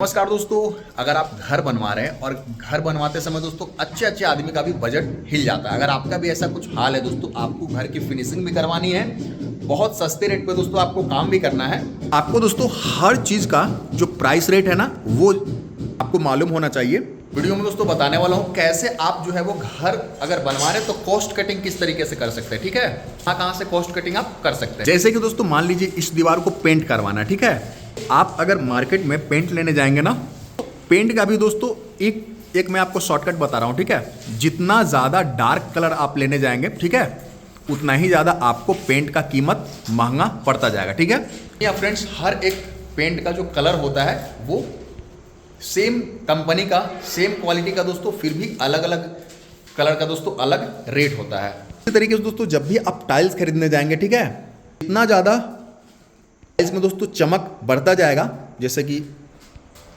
नमस्कार दोस्तों। अगर आप घर बनवा रहे हैं और घर बनवाते समय दोस्तों अच्छे अच्छे आदमी का भी बजट हिल जाता है। अगर आपका भी ऐसा कुछ हाल है दोस्तों, आपको घर की फिनिशिंग भी करवानी है, बहुत सस्ते रेट पे दोस्तों आपको काम भी करना है, आपको दोस्तों हर चीज का जो प्राइस रेट है ना वो आपको मालूम होना चाहिए। वीडियो में दोस्तों बताने वाला हूँ कैसे आप जो है वो घर अगर बनवा रहे हैं तो कॉस्ट कटिंग किस तरीके से कर सकते हैं। ठीक है, कहाँ से कॉस्ट कटिंग आप कर सकते हैं। जैसे कि दोस्तों मान लीजिए इस दीवार को पेंट करवाना, ठीक है, आप अगर मार्केट में पेंट लेने जाएंगे ना, पेंट का भी दोस्तों एक मैं आपको शॉर्टकट बता रहा हूं, ठीक है। जितना ज़्यादा डार्क कलर आप लेने जाएंगे, ठीक है, उतना ही ज़्यादा आपको पेंट का कीमत महंगा पड़ता जाएगा। ठीक है, या फ्रेंड्स, हर एक पेंट का जो कलर होता है वो सेम कंपनी का, सेम क्वालिटी का दोस्तों, फिर भी अलग अलग कलर का दोस्तों अलग रेट होता है। इसी तरीके से दोस्तों जब भी आप टाइल्स खरीदने जाएंगे, ठीक है, इतना ज़्यादा इसमें दोस्तों चमक बढ़ता जाएगा। जैसे कि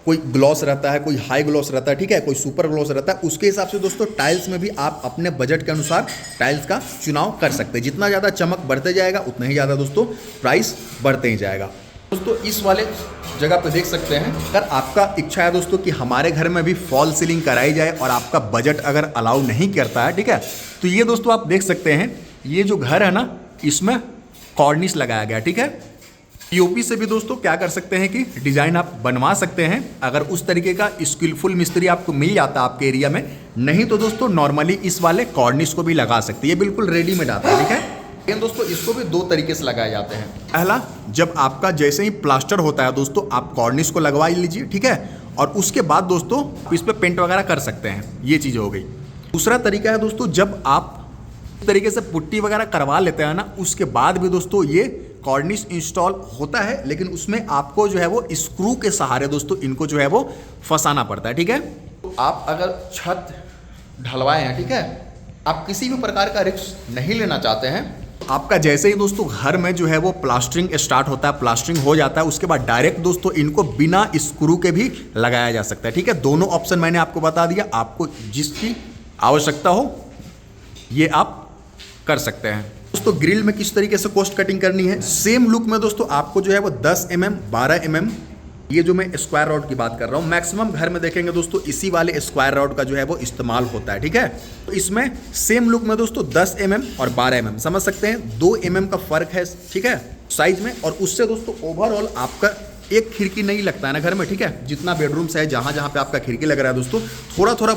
कोई ग्लॉस रहता है, कोई हाई ग्लॉस रहता है, ठीक है, कोई सुपर ग्लॉस रहता है, उसके हिसाब से दोस्तों टाइल्स में भी आप अपने बजट के अनुसार टाइल्स का चुनाव कर सकते हैं। जितना ज़्यादा चमक बढ़ते जाएगा उतना ही ज़्यादा दोस्तों प्राइस बढ़ते ही जाएगा। दोस्तों इस वाले जगह पे देख सकते हैं, अगर आपका इच्छा है दोस्तों कि हमारे घर में भी फॉल सीलिंग कराई जाए और आपका बजट अगर अलाउ नहीं करता है, ठीक है, तो ये दोस्तों आप देख सकते हैं, ये जो घर है ना इसमें कॉर्निश लगाया गया, ठीक है। पीओपी से भी दोस्तों क्या कर सकते हैं कि डिजाइन आप बनवा सकते हैं, अगर उस तरीके का स्किलफुल मिस्त्री आपको मिल जाता है आपके एरिया में। नहीं तो दोस्तों नॉर्मली इस वाले कॉर्निश को भी लगा सकते हैं, ये बिल्कुल रेडीमेड आता है, ठीक है। लेकिन दोस्तों इसको भी दो तरीके से लगाए जाते हैं। पहला, जब आपका जैसे ही प्लास्टर होता है दोस्तों, आप कॉर्निश को लगवा लीजिए, ठीक है, और उसके बाद दोस्तों इस पर पेंट वगैरह कर सकते हैं, ये चीज़ हो गई। दूसरा तरीका है दोस्तों, जब आप इस तरीके से पुट्टी वगैरह करवा लेते हैं ना, उसके बाद भी दोस्तों ये कॉर्निश इंस्टॉल होता है, लेकिन उसमें आपको जो है वो स्क्रू के सहारे दोस्तों इनको जो है वो फंसाना पड़ता है, ठीक है। तो आप अगर छत ढलवाए हैं, ठीक है, आप किसी भी प्रकार का रिस्क नहीं लेना चाहते हैं, आपका जैसे ही दोस्तों घर में जो है वो प्लास्टरिंग स्टार्ट होता है, प्लास्टरिंग हो जाता है, उसके बाद डायरेक्ट दोस्तों इनको बिना स्क्रू के भी लगाया जा सकता है, ठीक है। दोनों ऑप्शन मैंने आपको बता दिया, आपको जिसकी आवश्यकता हो ये आप कर सकते हैं। दोस्तों ग्रिल में किस तरीके से कॉस्ट कटिंग करनी है, सेम लुक में दोस्तों आपको जो है वो 10 mm 12 mm, ये जो मैं स्क्वायर रॉड की बात कर रहा हूँ, मैक्सिमम घर में देखेंगे दोस्तों इसी वाले स्क्वायर रॉड का जो है वो इस्तेमाल होता है, ठीक है। तो इसमें सेम लुक में दोस्तों 10 mm और 12 mm, समझ सकते हैं 2 mm का फर्क है, ठीक है, साइज में। और उससे दोस्तों ओवरऑल आपका एक खिड़की नहीं लगता है ना घर में, ठीक है, जितना बेडरूम्स है जहाँ जहाँ पे आपका खिड़की लग रहा है दोस्तों, थोड़ा थोड़ा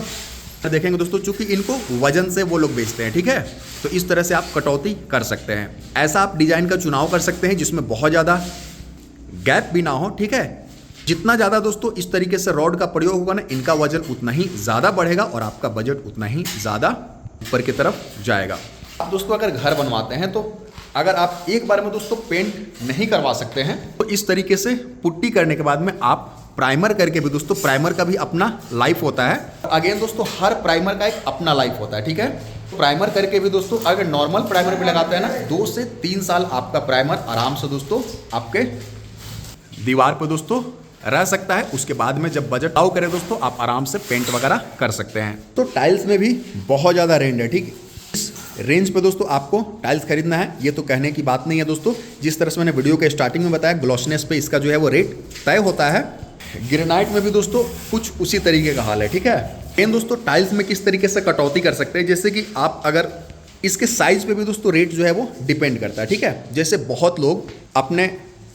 देखेंगे दोस्तों, चूंकि इनको वजन से वो लोग बेचते हैं, ठीक है, तो इस तरह से आप कटौती कर सकते हैं। ऐसा आप डिजाइन का चुनाव कर सकते हैं जिसमें बहुत ज़्यादा गैप भी ना हो, ठीक है। जितना ज़्यादा दोस्तों इस तरीके से रॉड का प्रयोग होगा ना, इनका वजन उतना ही ज़्यादा बढ़ेगा और आपका बजट उतना ही ज़्यादा ऊपर की तरफ जाएगा। आप दोस्तों अगर घर बनवाते हैं तो अगर आप एक बार में दोस्तों पेंट नहीं करवा सकते हैं, तो इस तरीके से पुट्टी करने के बाद में आप प्राइमर करके भी दोस्तों, प्राइमर का भी अपना लाइफ होता है। अगेन दोस्तों हर प्राइमर का एक अपना लाइफ होता है, ठीक है। प्राइमर करके भी दोस्तों अगर नॉर्मल प्राइमर भी लगाते हैं ना, 2 से 3 साल आपका प्राइमर आराम से दोस्तों आपके दीवार पर दोस्तों रह सकता है। उसके बाद में जब बजट आओ करे दोस्तों, आप आराम से पेंट वगैरह कर सकते हैं। तो टाइल्स में भी बहुत ज़्यादा रेंज है, ठीक। इस रेंज पे दोस्तों आपको टाइल्स खरीदना है, ये तो कहने की बात नहीं है दोस्तों। जिस तरह से मैंने वीडियो के स्टार्टिंग में बताया, ग्लॉसनेस पे इसका जो है वो रेट तय होता है। ग्रेनाइट में भी दोस्तों कुछ उसी तरीके का हाल है, ठीक है। लेकिन दोस्तों टाइल्स में किस तरीके से कटौती कर सकते हैं, जैसे कि आप अगर इसके साइज पे भी दोस्तों रेट जो है वो डिपेंड करता है, ठीक है। जैसे बहुत लोग अपने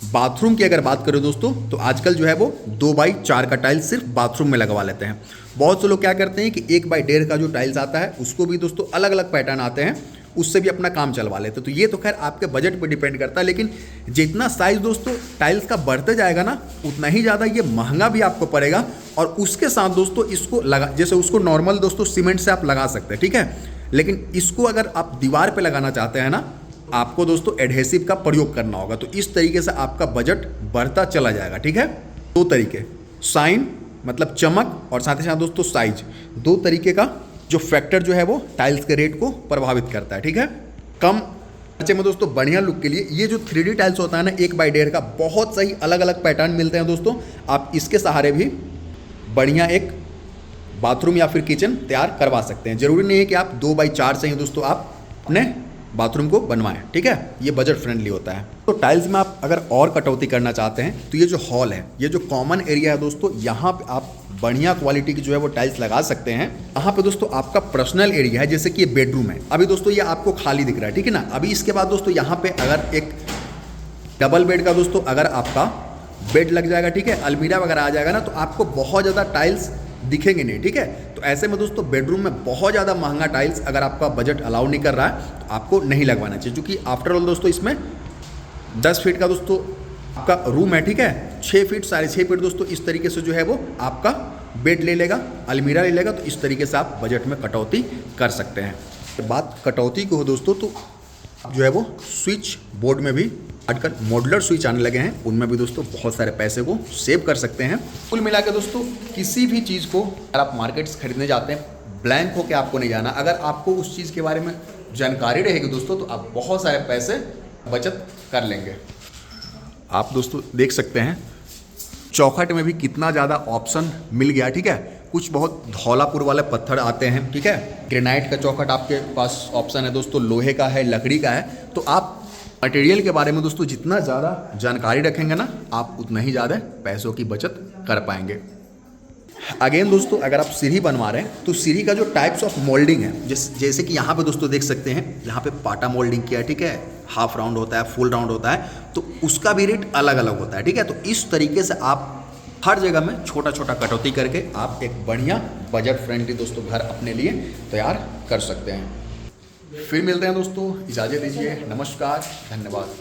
बाथरूम की अगर बात करें दोस्तों, तो आजकल जो है वो 2x4 का टाइल्स सिर्फ बाथरूम में लगवा लेते हैं। बहुत से लोग क्या करते हैं कि 1x1.5 का जो टाइल्स आता है उसको भी दोस्तों अलग अलग पैटर्न आते हैं, उससे भी अपना काम चलवा लेते हैं। तो ये तो खैर आपके बजट पे डिपेंड करता है, लेकिन जितना साइज दोस्तों टाइल्स का बढ़ते जाएगा ना, उतना ही ज़्यादा ये महंगा भी आपको पड़ेगा। और उसके साथ दोस्तों इसको लगा, जैसे उसको नॉर्मल दोस्तों सीमेंट से आप लगा सकते हैं, ठीक है, लेकिन इसको अगर आप दीवार पे लगाना चाहते हैं ना, आपको दोस्तों एडहेसिव का प्रयोग करना होगा। तो इस तरीके से आपका बजट बढ़ता चला जाएगा, ठीक है। 2 तरीके, साइन मतलब चमक, और साथ ही साथ दोस्तों साइज, 2 तरीके का जो फैक्टर जो है वो टाइल्स के रेट को प्रभावित करता है, ठीक है। कम खर्चे में दोस्तों बढ़िया लुक के लिए ये जो 3D टाइल्स होता है ना 1x1.5 का, बहुत सही अलग अलग पैटर्न मिलते हैं दोस्तों। आप इसके सहारे भी बढ़िया एक बाथरूम या फिर किचन तैयार करवा सकते हैं। जरूरी नहीं है कि आप 2x4 से ही दोस्तों आप अपने बाथरूम को बनवाएं, ठीक है। ये बजट फ्रेंडली होता है। तो टाइल्स में आप अगर और कटौती करना चाहते हैं तो ये जो हॉल है, ये जो कॉमन एरिया है दोस्तों, यहाँ पे आप बढ़िया क्वालिटी की जो है वो टाइल्स लगा सकते हैं। यहाँ पे दोस्तों आपका पर्सनल एरिया है, जैसे कि ये बेडरूम है, अभी दोस्तों ये आपको खाली दिख रहा है, ठीक है ना। अभी इसके बाद दोस्तों यहाँ पे अगर एक डबल बेड का दोस्तों अगर आपका बेड लग जाएगा, ठीक है, अलमीरा वगैरह आ जाएगा ना, तो आपको बहुत ज़्यादा टाइल्स दिखेंगे नहीं, ठीक है। तो ऐसे में दोस्तों बेडरूम में बहुत ज़्यादा महंगा टाइल्स अगर आपका बजट अलाउ नहीं कर रहा है तो आपको नहीं लगवाना चाहिए, क्योंकि आफ्टर ऑल दोस्तों इसमें 10 फीट का दोस्तों आपका रूम है, ठीक है। 6 फीट 6.5 फीट दोस्तों इस तरीके से जो है वो आपका बेड ले लेगा, अलमीरा ले लेगा। तो इस तरीके से आप बजट में कटौती कर सकते हैं। बात कटौती को हो दोस्तों, तो जो है वो स्विच बोर्ड में भी आजकल मॉड्यूलर स्विच आने लगे हैं, उनमें भी दोस्तों बहुत सारे पैसे को सेव कर सकते हैं। कुल मिला के दोस्तों किसी भी चीज़ को अगर आप मार्केट से खरीदने जाते हैं, ब्लैंक होकर आपको नहीं जाना। अगर आपको उस चीज़ के बारे में जानकारी रहेगी दोस्तों, तो आप बहुत सारे पैसे बचत कर लेंगे। आप दोस्तों देख सकते हैं चौखट में भी कितना ज़्यादा ऑप्शन मिल गया, ठीक है। कुछ बहुत धौलापुर वाले पत्थर आते हैं, ठीक है। ग्रेनाइट का चौखट आपके पास ऑप्शन है दोस्तों, लोहे का है, लकड़ी का है। तो आप मटेरियल के बारे में दोस्तों जितना ज़्यादा जानकारी रखेंगे ना, आप उतना ही ज़्यादा पैसों की बचत कर पाएंगे। अगेन दोस्तों अगर आप सीढ़ी बनवा रहे हैं तो सीढ़ी का जो टाइप्स ऑफ मोल्डिंग है, जैसे कि यहाँ पे दोस्तों देख सकते हैं, यहाँ पे पाटा मोल्डिंग किया है, ठीक है। हाफ राउंड होता है, फुल राउंड होता है, तो उसका भी रेट अलग अलग होता है, ठीक है। तो इस तरीके से आप हर जगह में छोटा छोटा कटौती करके आप एक बढ़िया बजट फ्रेंडली दोस्तों घर अपने लिए तैयार कर सकते हैं। फिर मिलते हैं दोस्तों, इजाज़त दीजिए, नमस्कार, धन्यवाद।